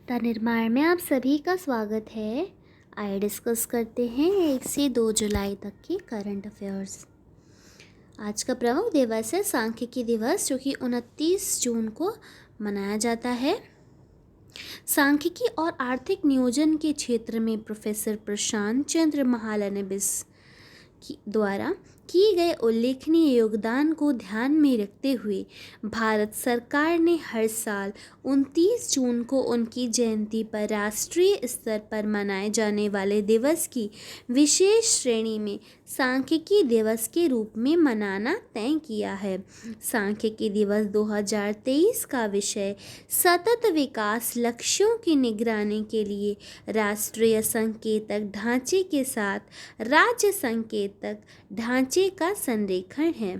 The निर्माण में आप सभी का स्वागत है। आइए डिस्कस करते हैं 1 से 2 जुलाई तक के करंट अफेयर्स। आज का प्रमुख दिवस है सांख्यिकी दिवस, जो कि 29 जून को मनाया जाता है। सांख्यिकी और आर्थिक नियोजन के क्षेत्र में प्रोफेसर प्रशांत चंद्र महालनोबिस द्वारा किए गए उल्लेखनीय योगदान को ध्यान में रखते हुए भारत सरकार ने हर साल 29 जून को उनकी जयंती पर राष्ट्रीय स्तर पर मनाए जाने वाले दिवस की विशेष श्रेणी में सांख्यिकी दिवस के रूप में मनाना तय किया है। सांख्यिकी दिवस 2023 का विषय सतत विकास लक्ष्यों की निगरानी के लिए राष्ट्रीय संकेतक ढांचे के साथ राज्य संकेतक ढांचे का संरेखण है।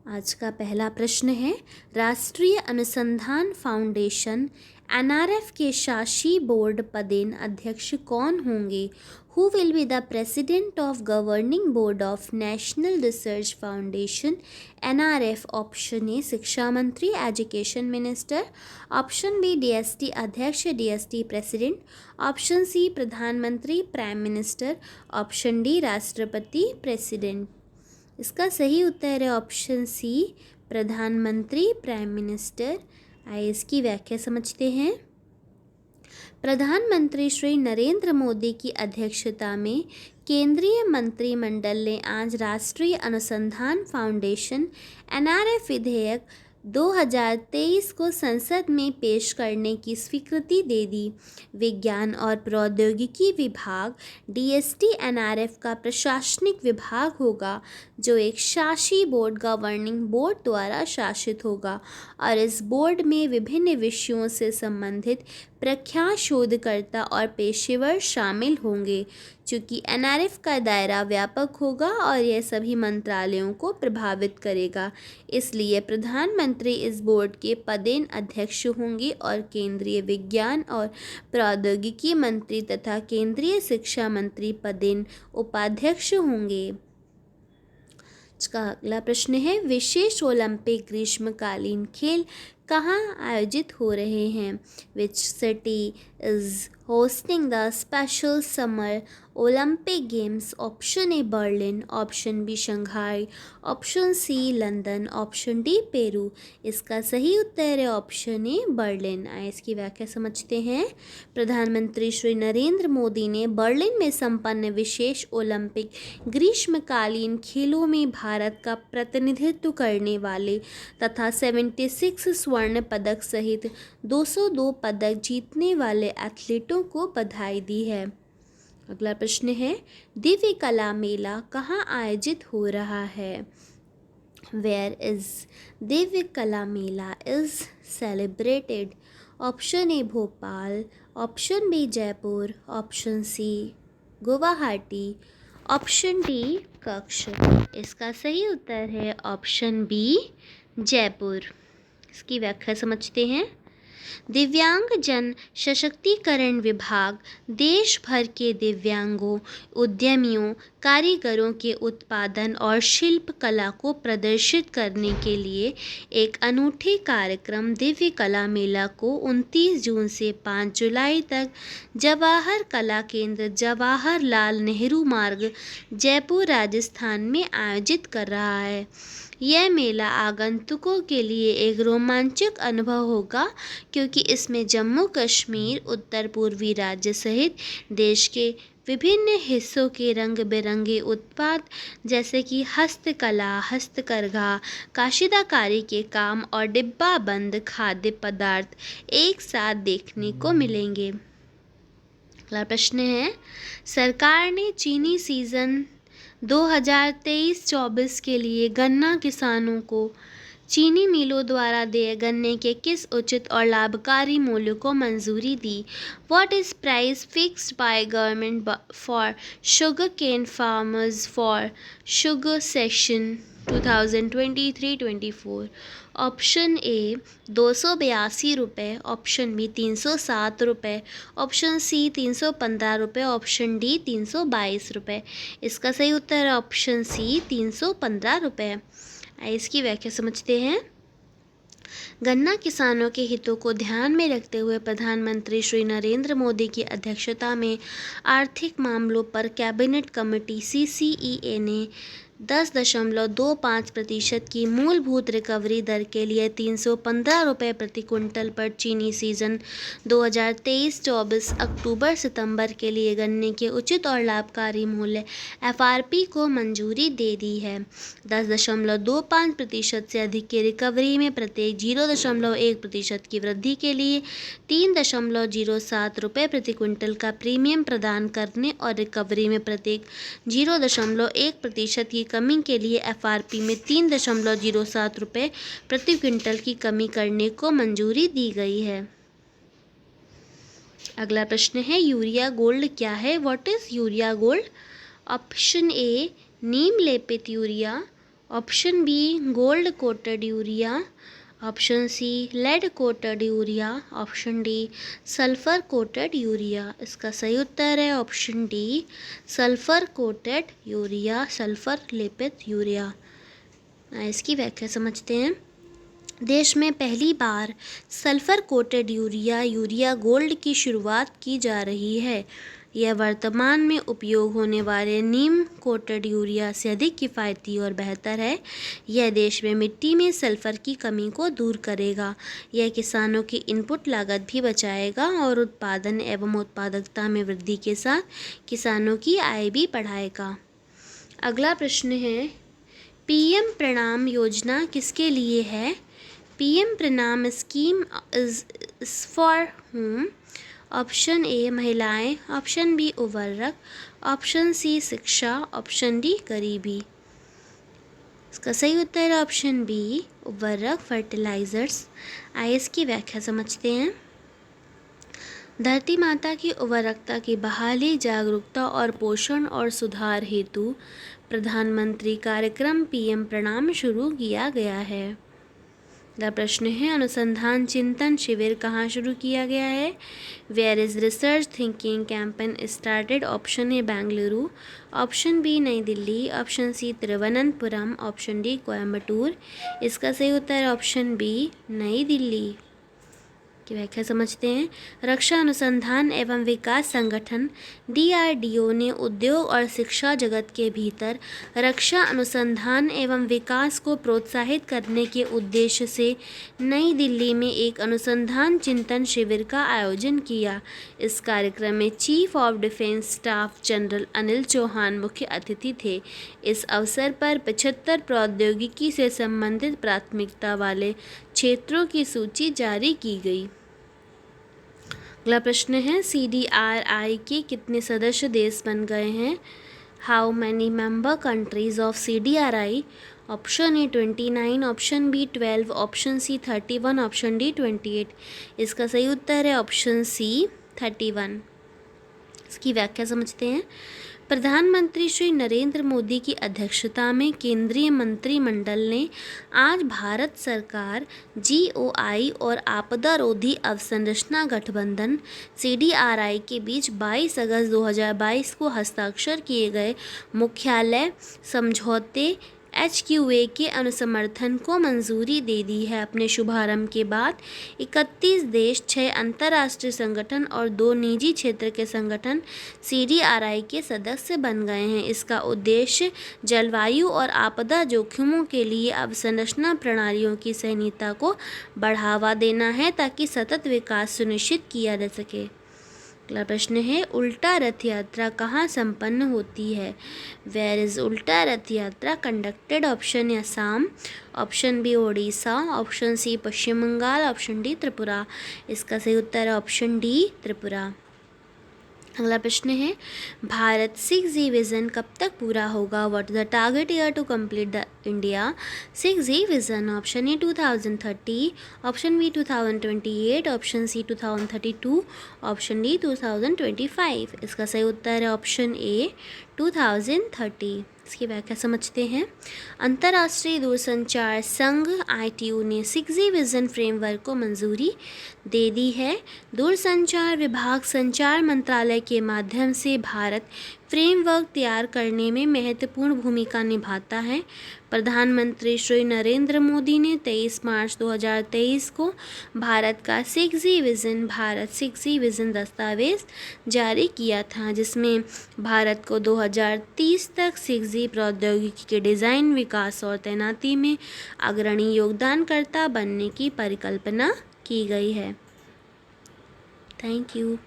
आज का पहला प्रश्न है, राष्ट्रीय अनुसंधान फाउंडेशन NRF के शासी बोर्ड पदेन अध्यक्ष कौन होंगे? Who will be the president of governing board of National Research Foundation NRF? Option A शिक्षा मंत्री education minister, option B DST अध्यक्ष DST प्रेसिडेंट, ऑप्शन सी प्रधानमंत्री प्राइम मिनिस्टर, ऑप्शन डी राष्ट्रपति प्रेसिडेंट। इसका सही उत्तर है ऑप्शन सी प्रधानमंत्री प्राइम मिनिस्टर। आइए इसकी व्याख्या समझते हैं। प्रधानमंत्री श्री नरेंद्र मोदी की अध्यक्षता में केंद्रीय मंत्रिमंडल ने आज राष्ट्रीय अनुसंधान फाउंडेशन NRF विधेयक 2023 को संसद में पेश करने की स्वीकृति दे दी। विज्ञान और प्रौद्योगिकी विभाग DST NRF का प्रशासनिक विभाग होगा, जो एक शासी बोर्ड गवर्निंग बोर्ड द्वारा शासित होगा और इस बोर्ड में विभिन्न विषयों से संबंधित प्रख्यात शोधकर्ता और पेशेवर शामिल होंगे। चूँकि NRF का दायरा व्यापक होगा और यह सभी मंत्रालयों को प्रभावित करेगा, इसलिए प्रधानमंत्री इस बोर्ड के पदेन अध्यक्ष होंगे और केंद्रीय विज्ञान और प्रौद्योगिकी मंत्री तथा केंद्रीय शिक्षा मंत्री पदेन उपाध्यक्ष होंगे। इसका अगला प्रश्न है, विशेष ओलंपिक ग्रीष्मकालीन खेल कहाँ आयोजित हो रहे हैं? Which city is hosting the special summer Olympic Games? Option A Berlin, option B Shanghai, option C London, option D Peru. इसका सही उत्तर है ऑप्शन ए बर्लिन। आइए इसकी व्याख्या समझते हैं। प्रधानमंत्री श्री नरेंद्र मोदी ने बर्लिन में संपन्न विशेष ओलंपिक ग्रीष्मकालीन खेलों में भारत का प्रतिनिधित्व करने वाले तथा 76 स्वर्ण पदक सहित 202 पदक जीतने वाले एथलीटों को बधाई दी है। अगला प्रश्न है, दिव्य कला मेला कहाँ आयोजित हो रहा है? Where is Divya Kala Mela is celebrated? Option A Bhopal, option B Jaipur, option C Guwahati, option D Kutch. इसका सही उत्तर है ऑप्शन बी जयपुर। इसकी व्याख्या समझते हैं। दिव्यांग जन सशक्तिकरण विभाग देश भर के दिव्यांगों, उद्यमियों, कारीगरों के उत्पादन और शिल्प कला को प्रदर्शित करने के लिए एक अनूठे कार्यक्रम दिव्य कला मेला को 29 जून से 5 जुलाई तक जवाहर कला केंद्र, जवाहरलाल नेहरू मार्ग, जयपुर, राजस्थान में आयोजित कर रहा है। यह मेला आगंतुकों के लिए एक रोमांचक अनुभव होगा, क्योंकि इसमें जम्मू कश्मीर, उत्तर पूर्वी राज्य सहित देश के विभिन्न हिस्सों के रंग बिरंगे उत्पाद जैसे कि हस्तकला, हस्तकरघा, काशीदाकारी के काम और डिब्बाबंद खाद्य पदार्थ एक साथ देखने को मिलेंगे। अगला प्रश्न है, सरकार ने चीनी सीजन 2023-24 के लिए गन्ना किसानों को चीनी मिलों द्वारा दिए गन्ने के किस उचित और लाभकारी मूल्य को मंजूरी दी? What is price fixed by government for sugar cane farmers for sugar session 2023-24? Option A 282 रुपये, ऑप्शन बी 307 रुपये, ऑप्शन सी 315 रुपये, ऑप्शन डी 322 रुपये। इसका सही उत्तर है ऑप्शन सी 315 रुपये। इसकी व्याख्या समझते हैं। गन्ना किसानों के हितों को ध्यान में रखते हुए प्रधानमंत्री श्री नरेंद्र मोदी की अध्यक्षता में आर्थिक मामलों पर कैबिनेट कमेटी CCEA ने 10.25% की मूलभूत रिकवरी दर के लिए 315 रुपये प्रति क्विंटल पर चीनी सीजन 2023-24 अक्टूबर सितंबर के लिए गन्ने के उचित और लाभकारी मूल्य FRP को मंजूरी दे दी है। 10.25% से अधिक की रिकवरी में प्रत्येक 0.1% की वृद्धि के लिए 3.07 रुपये प्रति क्विंटल का प्रीमियम प्रदान करने और रिकवरी में प्रत्येक 0.1% की कमी के लिए FRP में 3.07 रुपये प्रति क्विंटल की कमी करने को मंजूरी दी गई है। अगला प्रश्न है यूरिया गोल्ड क्या है? What is urea gold? Option A नीम लेपित urea, option B gold coated urea, option C lead coated urea, option D sulphur coated urea. इसका सही उत्तर है option D sulphur coated urea, sulphur लेपित यूरिया। इसकी व्याख्या समझते हैं। देश में पहली बार सल्फर कोटेड यूरिया गोल्ड की शुरुआत की जा रही है। यह वर्तमान में उपयोग होने वाले नीम कोटेड यूरिया से अधिक किफ़ायती और बेहतर है। यह देश में मिट्टी में सल्फर की कमी को दूर करेगा। यह किसानों की इनपुट लागत भी बचाएगा और उत्पादन एवं उत्पादकता में वृद्धि के साथ किसानों की आय भी बढ़ाएगा। अगला प्रश्न है PM प्रणाम योजना किसके लिए है? PM प्रणाम scheme is for whom? Option A महिलाएं, ऑप्शन बी उर्वरक, ऑप्शन सी शिक्षा, ऑप्शन डी गरीबी। इसका सही उत्तर है ऑप्शन बी उर्वरक, फर्टिलाइजर्स। आइए इसकी व्याख्या समझते हैं। धरती माता की उर्वरकता की बहाली, जागरूकता और पोषण और सुधार हेतु प्रधानमंत्री कार्यक्रम PM प्रणाम शुरू किया गया है। अगला प्रश्न है अनुसंधान चिंतन शिविर कहाँ शुरू किया गया है? Where is research thinking campaign started? Option A Bengaluru, option B New Delhi, option C Thiruvananthapuram, option D Coimbatore. इसका सही उत्तर है ऑप्शन बी नई दिल्ली। की व्याख्या समझते हैं। रक्षा अनुसंधान एवं विकास संगठन DRDO ने उद्योग और शिक्षा जगत के भीतर रक्षा अनुसंधान एवं विकास को प्रोत्साहित करने के उद्देश्य से नई दिल्ली में एक अनुसंधान चिंतन शिविर का आयोजन किया। इस कार्यक्रम में chief of defence staff general Anil Chauhan मुख्य अतिथि थे। इस अवसर पर 75 प्रौद्योगिकी से संबंधित प्राथमिकता वाले क्षेत्रों की सूची जारी की गई। अगला प्रश्न है CDRI के कितने सदस्य देश बन गए हैं? How many member countries of CDRI? Option A 29, option B 12, option C 31, option D 28। इसका सही उत्तर है ऑप्शन सी 31। इसकी व्याख्या समझते हैं। प्रधानमंत्री श्री नरेंद्र मोदी की अध्यक्षता में केंद्रीय मंत्रिमंडल ने आज भारत सरकार GOI और आपदा रोधी अवसंरचना गठबंधन CDRI के बीच 22 अगस्त 2022 को हस्ताक्षर किए गए मुख्यालय समझौते HQA के अनुसमर्थन को मंजूरी दे दी है। अपने शुभारंभ के बाद 31 देश, 6 अंतर्राष्ट्रीय संगठन और 2 निजी क्षेत्र के संगठन CDRI के सदस्य बन गए हैं। इसका उद्देश्य जलवायु और आपदा जोखिमों के लिए अवसंरचना प्रणालियों की सहनीयता को बढ़ावा देना है ताकि सतत विकास सुनिश्चित किया जा सके। अगला प्रश्न है उल्टा रथ यात्रा कहाँ संपन्न होती है? Where is Ulta Rath Yatra conducted? Option A Assam, option B Odisha, option C Paschim Bengal, option D Tripura. इसका सही उत्तर है ऑप्शन डी त्रिपुरा। अगला प्रश्न है भारत 6G विजन कब तक पूरा होगा? What is the target year to complete the India 6G vision? Option A 2030, option B 2028, option C 2032, option D 2025। इसका सही उत्तर है ऑप्शन ए 2030। इसकी व्याख्या समझते हैं। अंतर्राष्ट्रीय दूरसंचार संघ ITU ने 6G विजन फ्रेमवर्क को मंजूरी दे दी है। दूरसंचार विभाग संचार मंत्रालय के माध्यम से भारत फ्रेमवर्क तैयार करने में महत्वपूर्ण भूमिका निभाता है। प्रधानमंत्री श्री नरेंद्र मोदी ने 23 मार्च 2023 को भारत 6G विज़न दस्तावेज़ जारी किया था, जिसमें भारत को 2030 तक 6G प्रौद्योगिकी के डिज़ाइन, विकास और तैनाती में अग्रणी योगदानकर्ता बनने की परिकल्पना की गई है। Thank you.